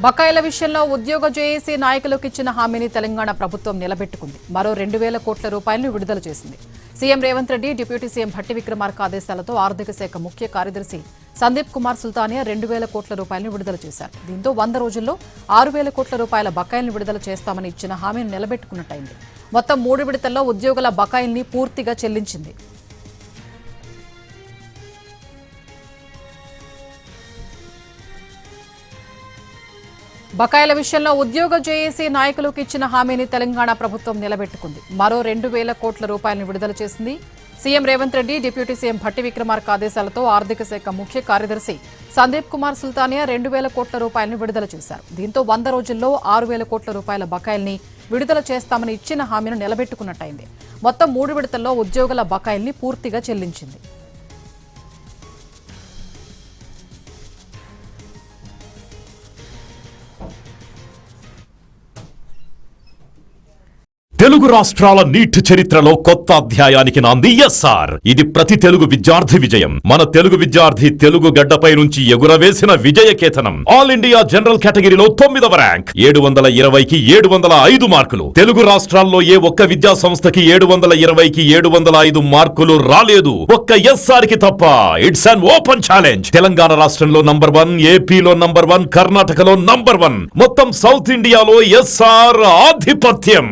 బకాయిల విషయంలో ఉద్యోగ జేఏసీ నాయకులకు ఇచ్చిన హామీని తెలంగాణ ప్రభుత్వం నిలబెట్టుకుంది. మరో 2,000 కోట్ల రూపాయలను విడుదల చేసింది. CM Revanth Reddy, deputy CM Bhatti Vikramarka ఆదేశాలతో ఆర్థిక శాఖ ముఖ్య కార్యదర్శి సందీప్ కుమార్ సుల్తానియా 2,000 కోట్ల రూపాయలను విడుదల చేశారు. దీంతో 100 రోజుల్లో 6,000 కోట్ల రూపాయల బకాయిలను విడుదల చేస్తామని ఇచ్చిన హామీని నిలబెట్టుకున్నట్టయింది. మొత్తం 3 విడతల్లో ఉద్యోగుల బకాయిల్ని పూర్తిగా చెల్లించింది. బకాయిల విషయంలో ఉద్యోగ జేఏసీ నాయకులకు ఇచ్చిన హామీని తెలంగాణ ప్రభుత్వం నిలబెట్టుకుంది. మరో 2,000 కోట్ల రూపాయలను విడుదల చేసింది. CM Revanth Reddy, deputy CM Bhatti Vikramarka ఆదేశాలతో ఆర్థిక శాఖ ముఖ్య కార్యదర్శి సందీప్ కుమార్ సుల్తానియా 2,000 కోట్ల రూపాయలను విడుదల చేశారు. దీంతో 100 రోజుల్లో 6,000 కోట్ల రూపాయల బకాయిల్ని విడుదల చేస్తామని ఇచ్చిన హామీని నిలబెట్టుకున్నట్టయింది. మొత్తం 3 విడతల్లో ఉద్యోగుల బకాయిల్ని పూర్తిగా చెల్లించింది. తెలుగు రాష్ట్రాల నీట్ చరిత్రలో కొత్త అధ్యాయానికి నాంది ఎస్ఆర్. ఇది ప్రతి తెలుగు విద్యార్థి విజయం. మన తెలుగు విద్యార్థి తెలుగు గడ్డపై నుంచి ఎగురవేసిన విజయకేతనం. ఆల్ ఇండియా జనరల్ కేటగిరీలో 9వ ర్యాంక్, 720కి 705 మార్కులు. తెలుగు రాష్ట్రాల్లో ఏ ఒక్క విద్యా సంస్థకి 720కి 705 మార్కులు రాలేదు, ఒక్క ఎస్ఆర్ కి తప్ప. It's an open challenge. Telangana రాష్ట్రంలో నంబర్ 1, ఏపీలో నంబర్ 1, కర్ణాటకలో నంబర్ 1, మొత్తం సౌత్ ఇండియాలో ఎస్ఆర్ ఆధిపత్యం.